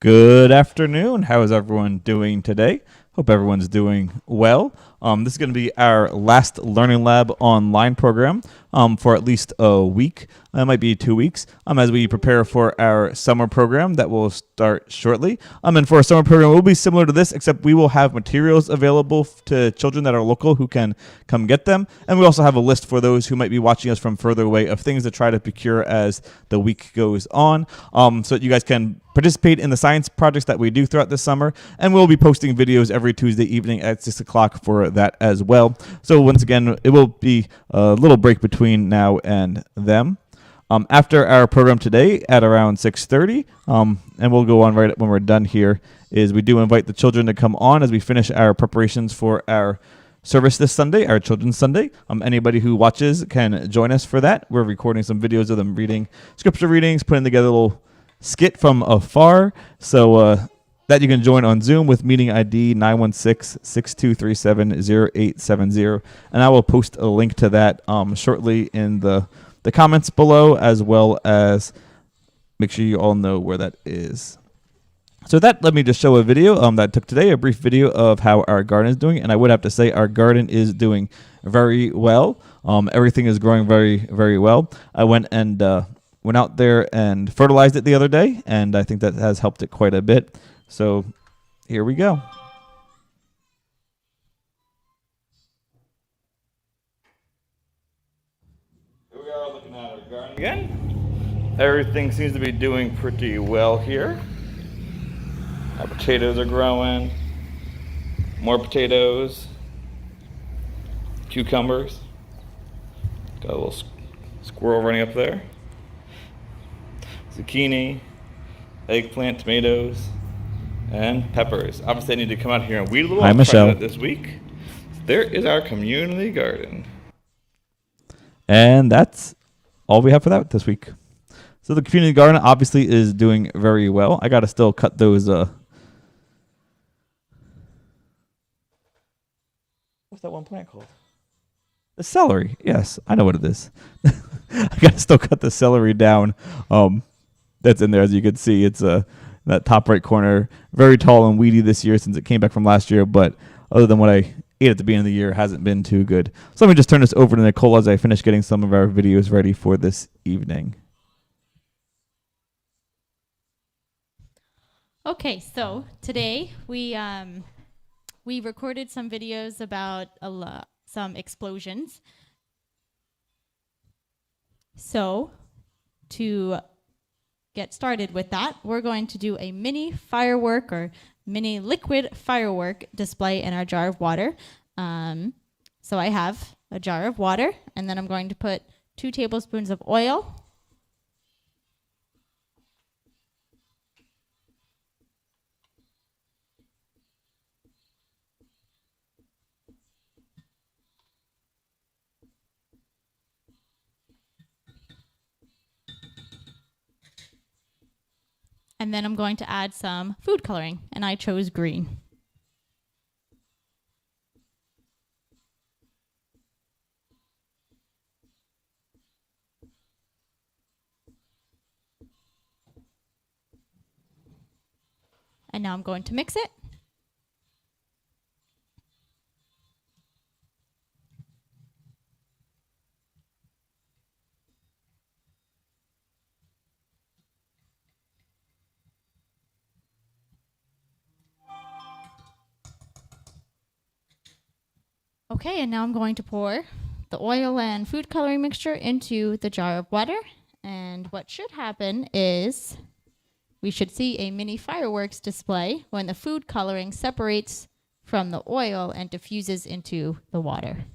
Good afternoon. How is everyone doing today? Hope everyone's doing well. This is going to be our last Learning Lab online program for at least a week. It might be 2 weeks as we prepare for our summer program that will start shortly. And for our summer program, it will be similar to this, except we will have materials available to children that are local who can come get them. And we also have a list for those who might be watching us from further away of things to try to procure as the week goes on, so that you guys can participate in the science projects that we do throughout the summer. And we'll be posting videos every Tuesday evening at 6 o'clock for that as well. So once again, it will be a little break between now and them. After our program today at around 6:30, and we'll go on right when we're done here, is we do invite the children to come on as we finish our preparations for our service this Sunday, our Children's Sunday. Anybody who watches can join us for that. We're recording some videos of them reading scripture readings, putting together a little skit from afar. So that you can join on Zoom with meeting ID 916-6237-0870. And I will post a link to that shortly in the comments below, as well as make sure you all know where that is. So that, let me just show a video that I took today, a brief video of how our garden is doing. And I would have to say our garden is doing very well. Everything is growing very, very well. I went out there and fertilized it the other day, and I think that has helped it quite a bit. So here we go. Here we are looking at our garden again. Everything seems to be doing pretty well here. Our potatoes are growing. More potatoes. Cucumbers. Got a little squirrel running up there. Zucchini, eggplant, tomatoes, and peppers. Obviously, I need to come out here and weed a little. Hi, Michelle. This week. There is our community garden. And that's all we have for that this week. So the community garden obviously is doing very well. I got to still cut those. What's that one plant called? The celery. Yes, I know what it is. I got to still cut the celery down. That's in there, as you can see. It's that top right corner, very tall and weedy this year since it came back from last year. But other than what I ate at the beginning of the year, it hasn't been too good. So let me just turn this over to Nicole as I finish getting some of our videos ready for this evening. Okay, so today we recorded some videos about some explosions. So to get started with that, we're going to do a mini firework or mini liquid firework display in our jar of water. So I have a jar of water, and then I'm going to put 2 tablespoons of oil. And then I'm going to add some food coloring, and I chose green. And now I'm going to mix it. Okay, and now I'm going to pour the oil and food coloring mixture into the jar of water. And what should happen is we should see a mini fireworks display when the food coloring separates from the oil and diffuses into the water.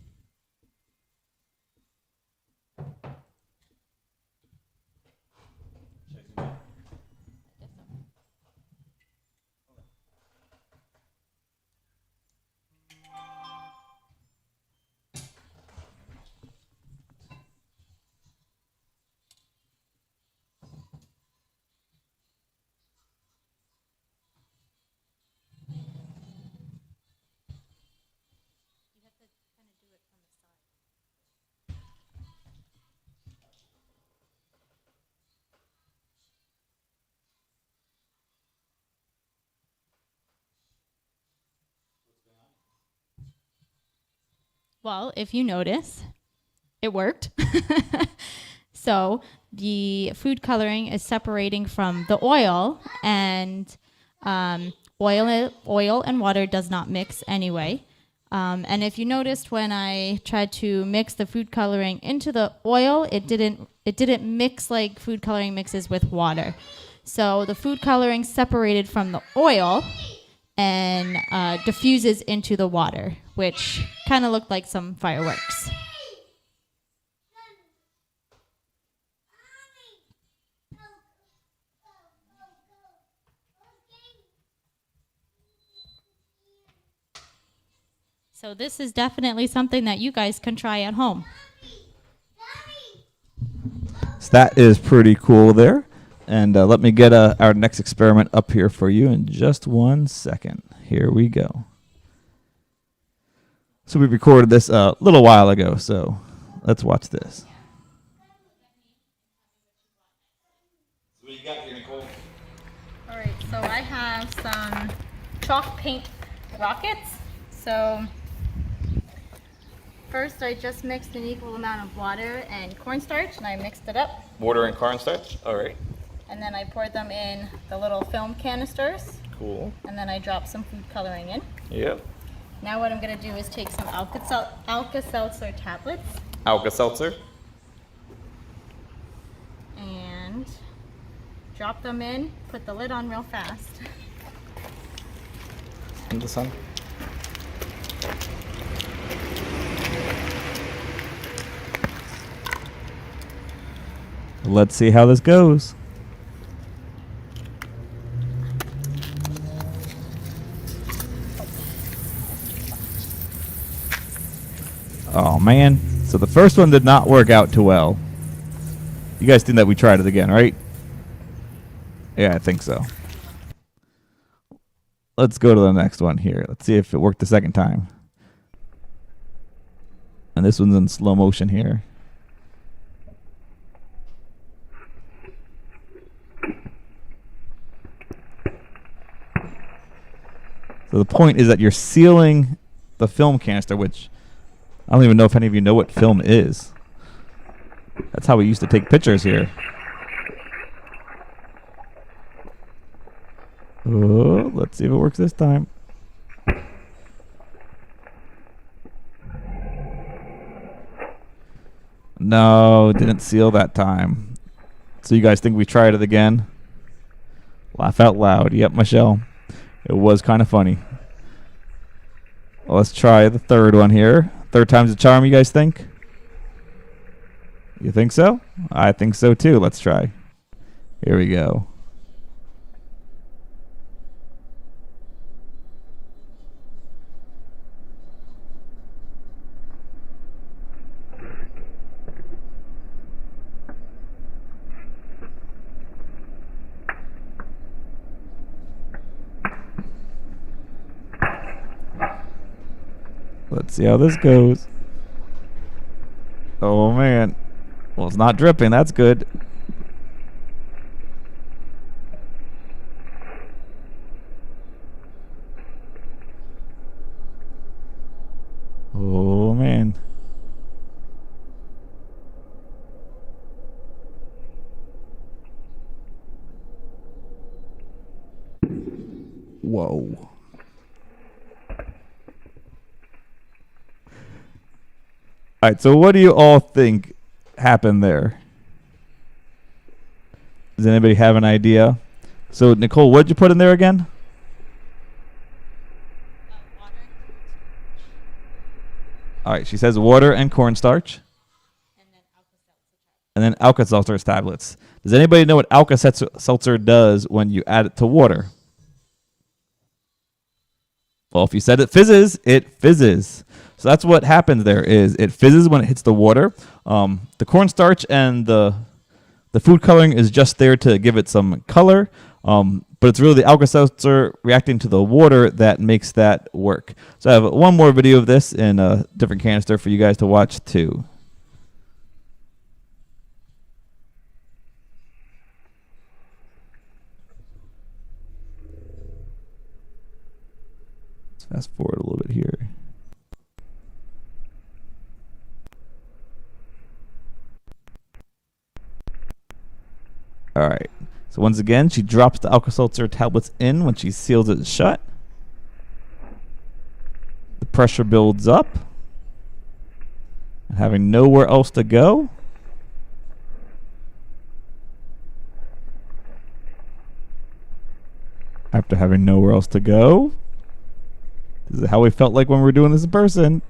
Well, if you notice, it worked. So the food coloring is separating from the oil, and oil and water does not mix anyway. And if you noticed when I tried to mix the food coloring into the oil, it didn't mix like food coloring mixes with water. So the food coloring separated from the oil and diffuses into the water, which kind of looked like some fireworks. So this is definitely something that you guys can try at home. So that is pretty cool there. And let me get our next experiment up here for you in just 1 second. Here we go. So we recorded this a little while ago, so let's watch this. What do you got here, Nicole? All right, so I have some chalk paint rockets. So first I just mixed an equal amount of water and cornstarch, and I mixed it up. Water and cornstarch. All right. And then I poured them in the little film canisters, Cool. and then I dropped some food coloring in. Yep. Now what I'm gonna do is take some Alka-Seltzer tablets Alka-Seltzer. and drop them in, put the lid on real fast. In the sun. Let's see how this goes. Oh man, so the first one did not work out too well. You guys think that we tried it again, right? Yeah, I think so. Let's go to the next one here. Let's see if it worked the second time. And this one's in slow motion here. So the point is that you're sealing the film canister, which I don't even know if any of you know what film is. That's how we used to take pictures here. Oh, let's see if it works this time. No, didn't seal that time. So you guys think we tried it again? Laugh out loud. Yep, Michelle. It was kind of funny. Well, let's try the third one here. Third time's a charm, you guys think? You think so? I think so too. Let's try. Here we go. Let's see how this goes. Oh man. Well, it's not dripping. That's good. Oh man. Whoa. All right, so what do you all think happened there? Does anybody have an idea? So, Nicole, what did you put in there again? All right, she says water and cornstarch. And then Alka-Seltzer tablets. Does anybody know what Alka-Seltzer does when you add it to water? Well, if you said it fizzes, it fizzes. So that's what happens there is it fizzes when it hits the water. The cornstarch and the food coloring is just there to give it some color. But it's really the Alka-Seltzer reacting to the water that makes that work. So I have one more video of this in a different canister for you guys to watch too. Let's fast forward a little bit here. So once again, she drops the Alka-Seltzer tablets in when she seals it shut. The pressure builds up. And having nowhere else to go, after having nowhere else to go, this is how we felt like when we were doing this in person.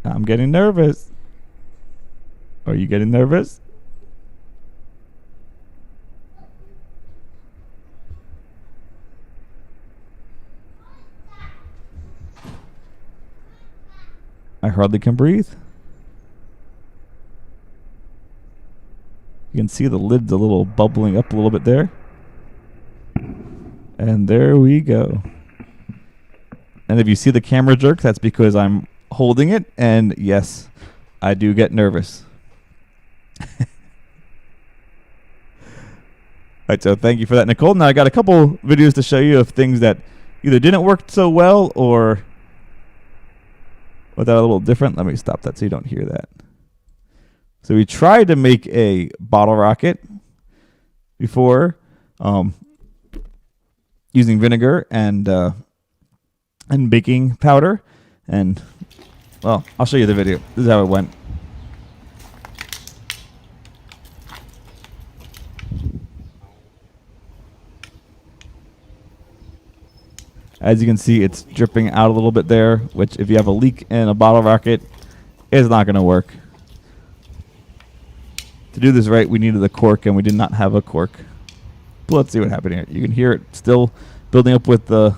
I'm getting nervous. Are you getting nervous? I hardly can breathe. You can see the lid's a little bubbling up a little bit there. And there we go. And if you see the camera jerk, that's because I'm holding it. And yes, I do get nervous. Alright, so thank you for that, Nicole. Now I got a couple videos to show you of things that either didn't work so well or that are a little different. Let me stop that so you don't hear that. So we tried to make a bottle rocket before using vinegar and baking powder. And, well, I'll show you the video. This is how it went. As you can see, it's dripping out a little bit there, which if you have a leak in a bottle rocket, is not going to work. To do this right, we needed a cork, and we did not have a cork. But let's see what happened here. You can hear it still building up with the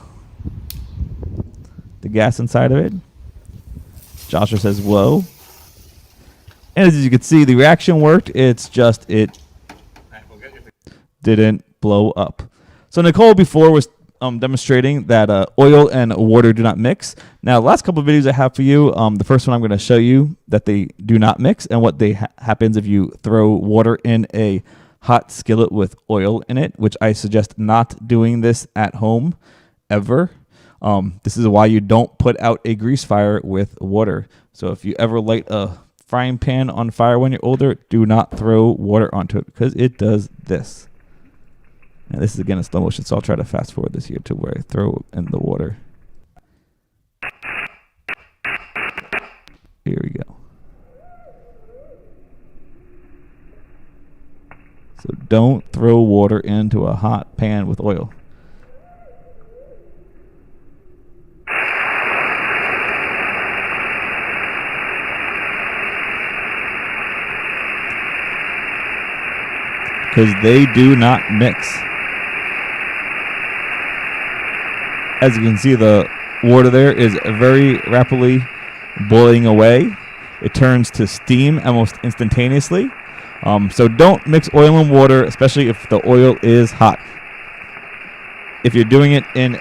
gas inside of it. Joshua says, whoa. And as you can see, the reaction worked. It's just it didn't blow up. So Nicole before was demonstrating that oil and water do not mix. Now, the last couple of videos I have for you, the first one I'm going to show you that they do not mix and what happens if you throw water in a hot skillet with oil in it, which I suggest not doing this at home ever. This is why you don't put out a grease fire with water. So if you ever light a frying pan on fire when you're older, do not throw water onto it because it does this. And this is again in slow motion, so I'll try to fast forward this here to where I throw in the water. Here we go. So don't throw water into a hot pan with oil. Because they do not mix. As you can see, the water there is very rapidly boiling away. It turns to steam almost instantaneously. So don't mix oil and water, especially if the oil is hot. If you're doing it in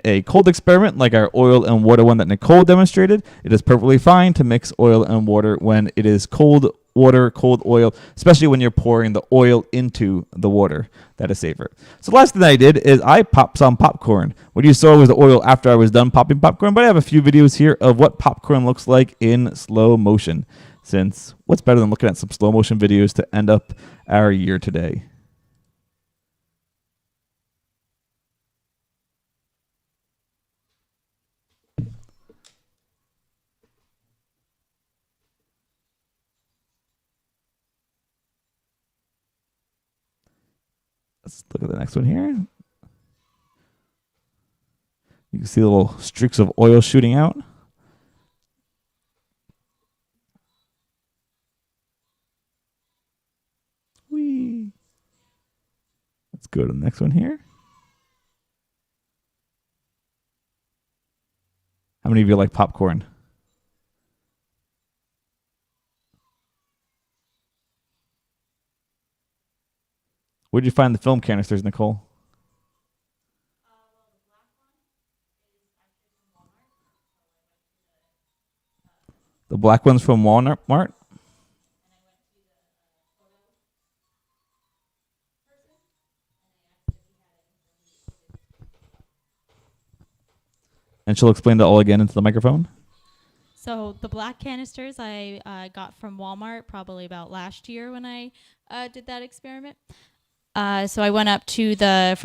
a cold experiment like our oil and water one that Nicole demonstrated, it is perfectly fine to mix oil and water when it is cold water, cold oil, especially when you're pouring the oil into the water. That is safer. So the last thing that I did is I popped some popcorn. What you saw was the oil after I was done popping popcorn, but I have a few videos here of what popcorn looks like in slow motion. Since what's better than looking at some slow motion videos to end up our year today? Let's look at the next one here. You can see the little streaks of oil shooting out. Whee. Let's go to the next one here. How many of you like popcorn? Where'd you find the film canisters, Nicole? The black ones from Walmart? And she'll explain that all again into the microphone. So the black canisters I got from Walmart probably about last year when I did that experiment. So I went up to the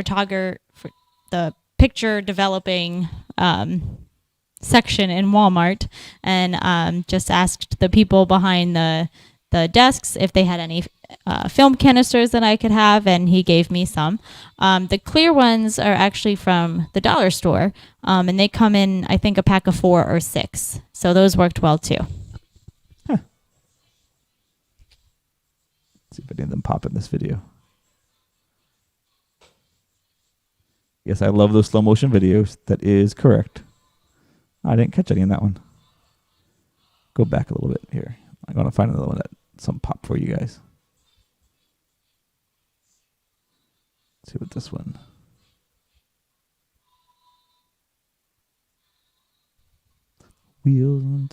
the picture developing section in Walmart and just asked the people behind the desks if they had any film canisters that I could have, and he gave me some. The clear ones are actually from the dollar store, and they come in, I think, a pack of 4 or 6. So those worked well too. See if any of them pop in this video. Yes, I love those slow motion videos. That is correct. I didn't catch any in that one. Go back a little bit here. I'm going to find another one that some pop for you guys. Let's see what this one. Wheels on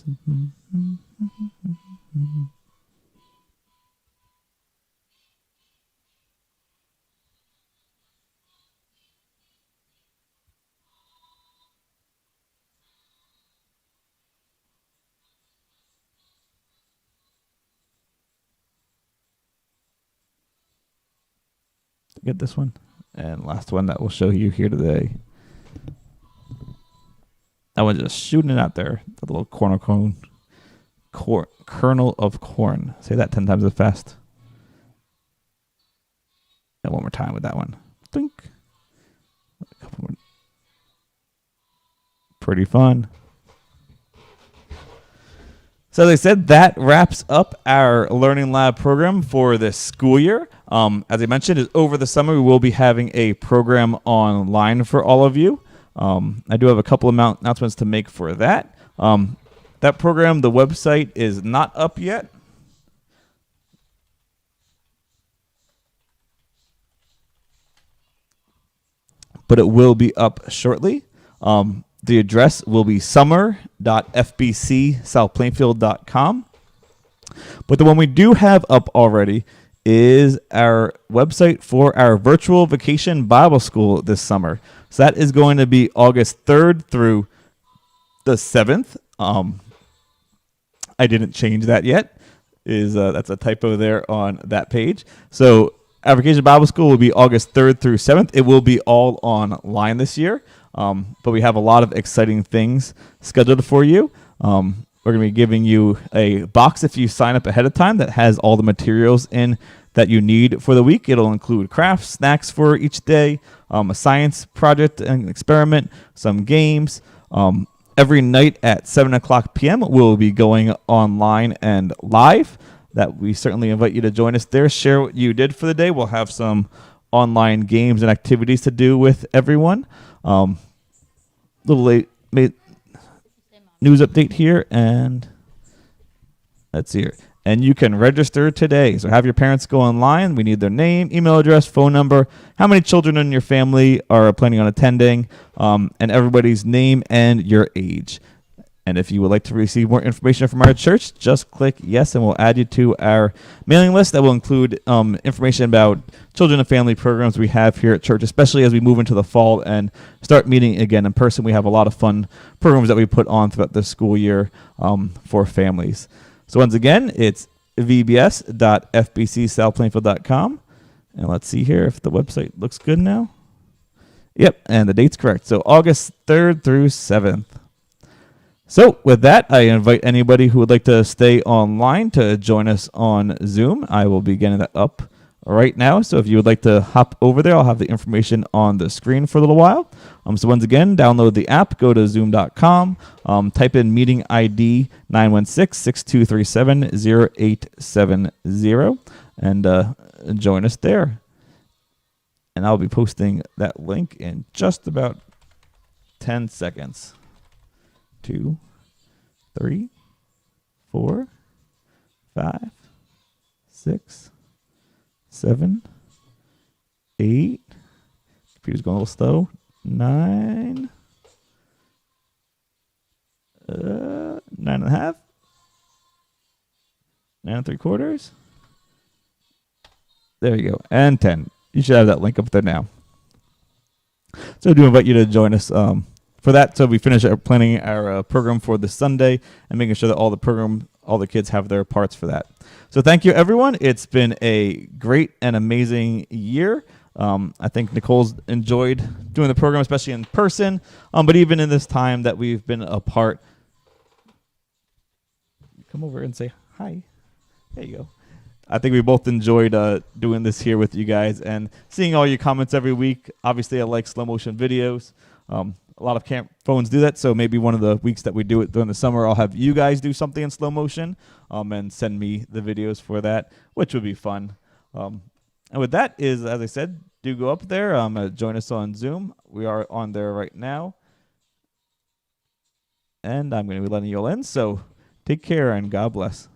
get this one. And last one that we'll show you here today. That one's just shooting it out there. The little kernel of corn. Say that 10 times as fast. And one more time with that one. Think. A couple more. Pretty fun. So as I said, that wraps up our Learning Lab program for this school year. As I mentioned, over the summer we will be having a program online for all of you. I do have a couple of announcements to make for that. That program, the website is not up yet. But it will be up shortly. The address will be summer.fbcsouthplainfield.com. But the one we do have up already is our website for our virtual vacation Bible school this summer. So that is going to be August 3rd through the 7th. I didn't change that yet. That's a typo there on that page. So our vacation Bible school will be August 3rd through 7th. It will be all online this year. But we have a lot of exciting things scheduled for you. We're going to be giving you a box if you sign up ahead of time that has all the materials in that you need for the week. It'll include crafts, snacks for each day, a science project and experiment, some games. Every night at 7 o'clock p.m. we'll be going online and live. That we certainly invite you to join us there. Share what you did for the day. We'll have some online games and activities to do with everyone. Little late news update here, and let's see here. And you can register today. So have your parents go online. We need their name, email address, phone number, how many children in your family are planning on attending, and everybody's name and your age. And if you would like to receive more information from our church, just click yes, and we'll add you to our mailing list that will include information about children and family programs we have here at church, especially as we move into the fall and start meeting again in person. We have a lot of fun programs that we put on throughout the school year for families. So once again, it's vbs.fbcsouthplainfield.com. And let's see here if the website looks good now. Yep, and the date's correct. So August 3rd through 7th. So with that, I invite anybody who would like to stay online to join us on Zoom. I will be getting that up right now. So if you would like to hop over there, I'll have the information on the screen for a little while. So once again, download the app, go to zoom.com, type in meeting ID 916-6237-0870, and join us there. And I'll be posting that link in just about 10 seconds. 2, 3, 4, 5, 6, 7, 8. Computer's going a little slow. 9. 9.5. 9 3/4. There you go. And 10. You should have that link up there now. So I do invite you to join us for that, so we finish planning our program for this Sunday and making sure that all the kids have their parts for that. So thank you, everyone. It's been a great and amazing year. I think Nicole's enjoyed doing the program, especially in person. But even in this time that we've been apart, come over and say hi. There you go. I think we both enjoyed doing this here with you guys and seeing all your comments every week. Obviously, I like slow motion videos. A lot of camp phones do that, so maybe one of the weeks that we do it during the summer, I'll have you guys do something in slow motion and send me the videos for that, which would be fun. And with that is, as I said, do go up there. Join us on Zoom. We are on there right now. And I'm going to be letting you all in, so take care and God bless.